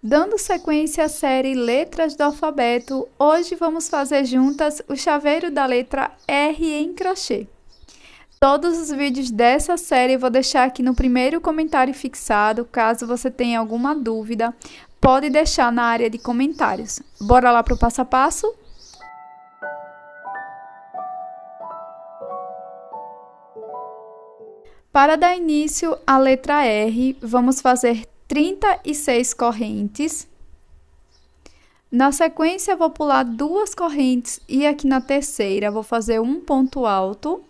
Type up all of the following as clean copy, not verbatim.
Dando sequência à série Letras do Alfabeto, hoje vamos fazer juntas o chaveiro da letra R em crochê. Todos os vídeos dessa série eu vou deixar aqui no primeiro comentário fixado. Caso você tenha alguma dúvida, pode deixar na área de comentários. Bora lá para o passo a passo? Para dar início à letra R, vamos fazer 36 correntes. Na sequência, vou pular 2 correntes e aqui na terceira vou fazer um ponto alto.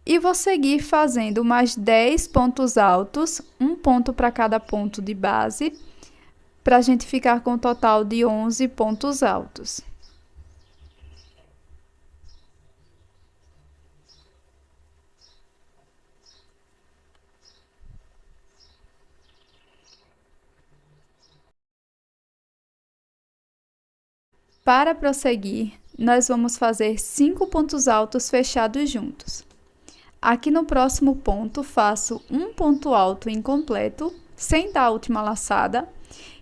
E vou seguir fazendo mais 10 pontos altos, um ponto para cada ponto de base, para a gente ficar com um total de 11 pontos altos. Para prosseguir, nós vamos fazer 5 pontos altos fechados juntos. Aqui no próximo ponto, faço um ponto alto incompleto, sem dar a última laçada,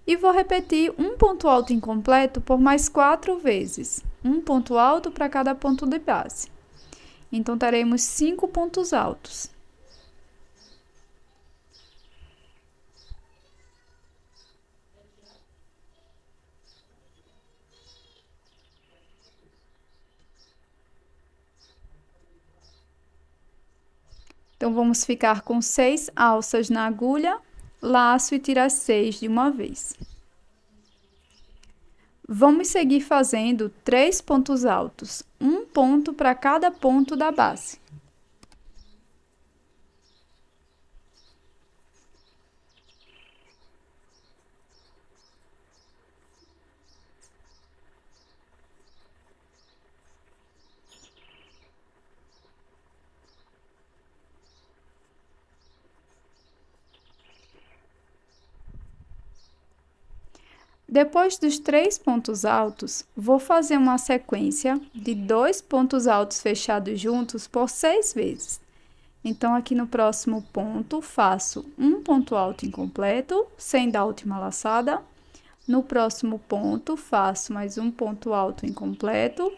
e vou repetir um ponto alto incompleto por mais 4 vezes, um ponto alto para cada ponto de base. Então, teremos 5 pontos altos. Então, vamos ficar com 6 alças na agulha, laço e tirar 6 de uma vez. Vamos seguir fazendo 3 pontos altos, um ponto para cada ponto da base. Depois dos 3 pontos altos, vou fazer uma sequência de 2 pontos altos fechados juntos por 6 vezes. Então, aqui no próximo ponto, faço um ponto alto incompleto, sem dar a última laçada. No próximo ponto, faço mais um ponto alto incompleto.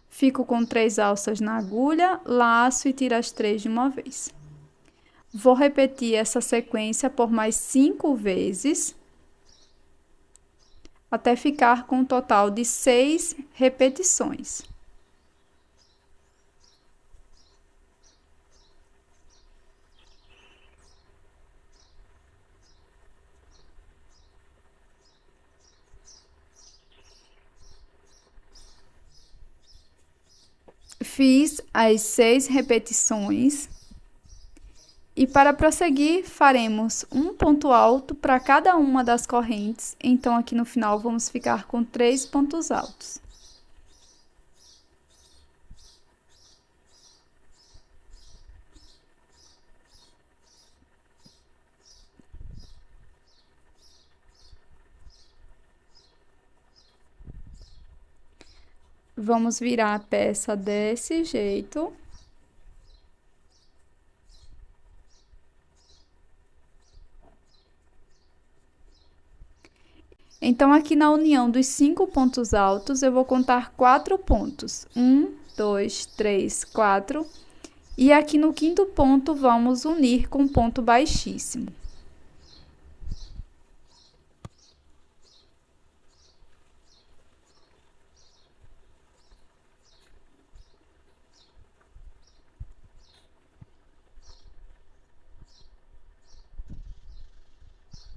Fico com 3 alças na agulha, laço e tiro as 3 de uma vez. Vou repetir essa sequência por mais 5 vezes, até ficar com um total de 6 repetições. Fiz as 6 repetições. E para prosseguir, faremos um ponto alto para cada uma das correntes. Então, aqui no final, vamos ficar com 3 pontos altos. Vamos virar a peça desse jeito. Então, aqui na união dos 5 pontos altos, eu vou contar 4 pontos. 1, 2, 3, 4. E aqui no quinto ponto, vamos unir com ponto baixíssimo.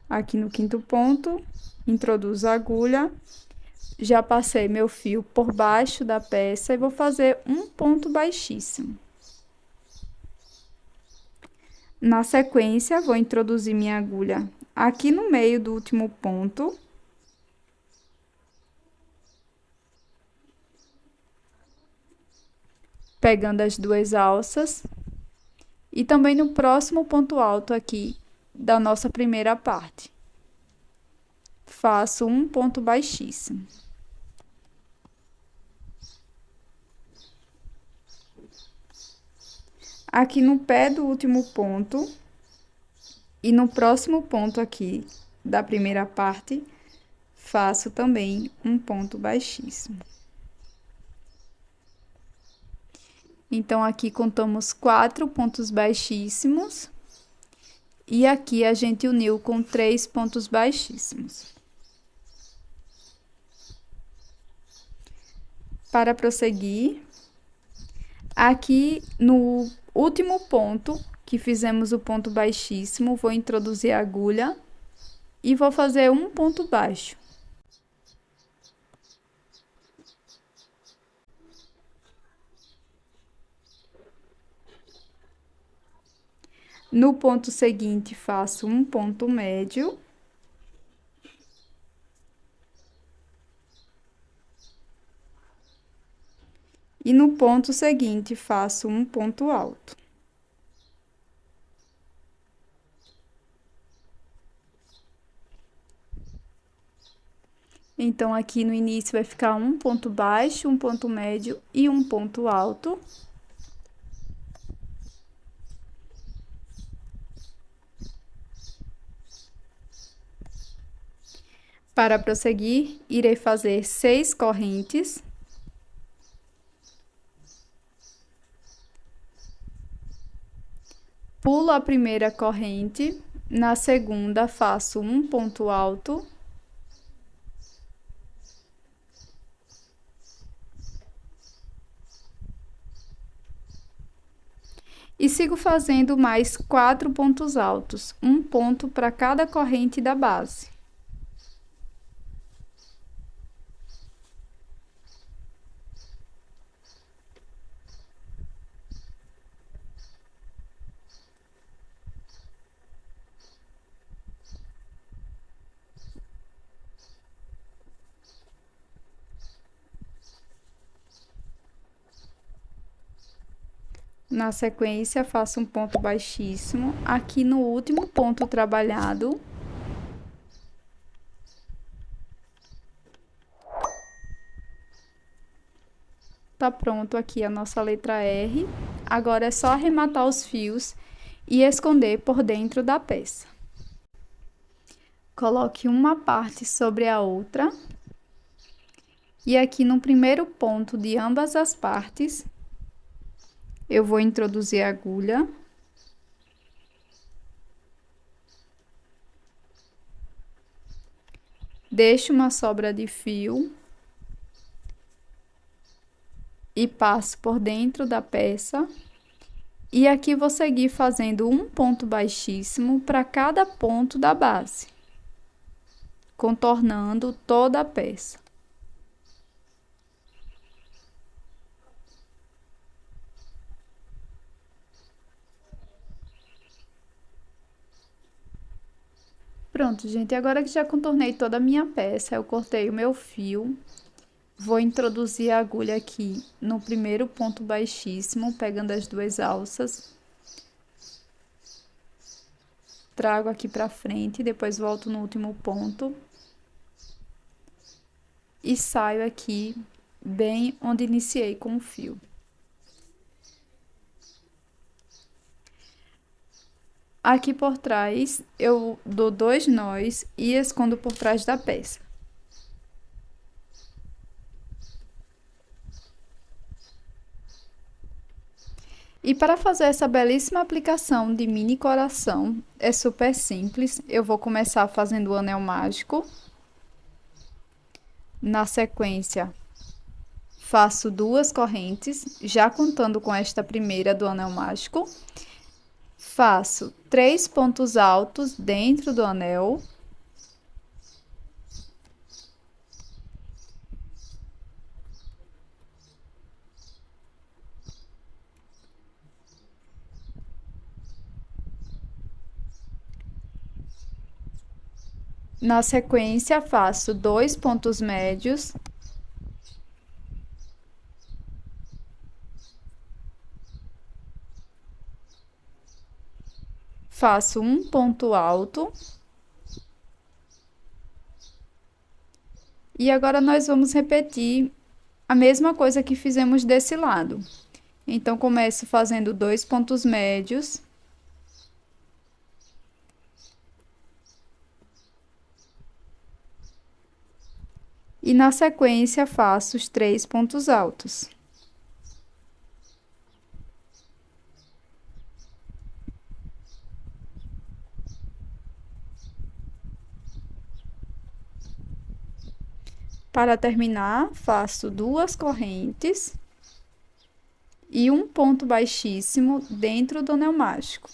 Aqui no quinto ponto, introduzo a agulha, já passei meu fio por baixo da peça e vou fazer um ponto baixíssimo. Na sequência, vou introduzir minha agulha aqui no meio do último ponto. Pegando as 2 alças. E também no próximo ponto alto aqui da nossa primeira parte. Faço um ponto baixíssimo. Aqui no pé do último ponto, E no próximo ponto aqui da primeira parte, faço também um ponto baixíssimo. Então, aqui contamos 4 pontos baixíssimos. E aqui a gente uniu com 3 pontos baixíssimos. Para prosseguir, aqui no último ponto, que fizemos o ponto baixíssimo, vou introduzir a agulha e vou fazer um ponto baixo. No ponto seguinte, faço um ponto médio. E no ponto seguinte, faço um ponto alto. Então, aqui no início vai ficar um ponto baixo, um ponto médio e um ponto alto. Para prosseguir, irei fazer 6 correntes. Pulo a primeira corrente, na segunda faço um ponto alto. E sigo fazendo mais 4 pontos altos, um ponto para cada corrente da base. Na sequência, faço um ponto baixíssimo aqui no último ponto trabalhado. Tá pronto aqui a nossa letra R. Agora é só arrematar os fios e esconder por dentro da peça. Coloque uma parte sobre a outra. E aqui no primeiro ponto de ambas as partes, eu vou introduzir a agulha. Deixo uma sobra de fio. E passo por dentro da peça. E aqui vou seguir fazendo um ponto baixíssimo para cada ponto da base, contornando toda a peça. Pronto, gente, agora que já contornei toda a minha peça, eu cortei o meu fio. Vou introduzir a agulha aqui no primeiro ponto baixíssimo, pegando as 2 alças. Trago aqui pra frente, depois volto no último ponto. E saio aqui bem onde iniciei com o fio. Aqui por trás, eu dou 2 nós e escondo por trás da peça. E para fazer essa belíssima aplicação de mini coração, é super simples. Eu vou começar fazendo o anel mágico. Na sequência, faço 2 correntes, já contando com esta primeira do anel mágico. Faço 3 pontos altos dentro do anel. Na sequência, faço 2 pontos médios. Faço um ponto alto. E agora, nós vamos repetir a mesma coisa que fizemos desse lado. Então, começo fazendo 2 pontos médios. E na sequência, faço os 3 pontos altos. Para terminar, faço 2 correntes e um ponto baixíssimo dentro do anel mágico.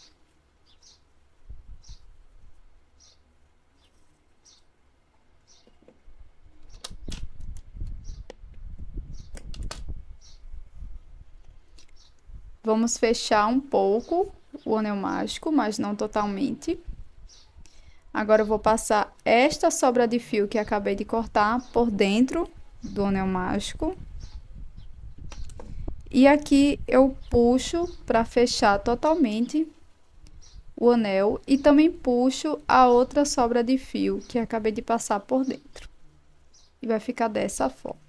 Vamos fechar um pouco o anel mágico, mas não totalmente. Agora, eu vou passar esta sobra de fio que acabei de cortar por dentro do anel mágico. E aqui eu puxo para fechar totalmente o anel e também puxo a outra sobra de fio que acabei de passar por dentro. E vai ficar dessa forma.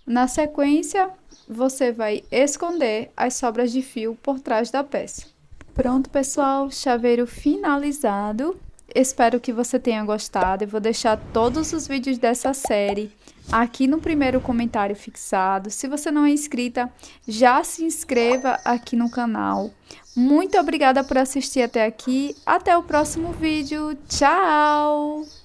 Na sequência, você vai esconder as sobras de fio por trás da peça. Pronto, pessoal, chaveiro finalizado. Espero que você tenha gostado. Eu vou deixar todos os vídeos dessa série aqui no primeiro comentário fixado. Se você não é inscrita, já se inscreva aqui no canal. Muito obrigada por assistir até aqui. Até o próximo vídeo. Tchau!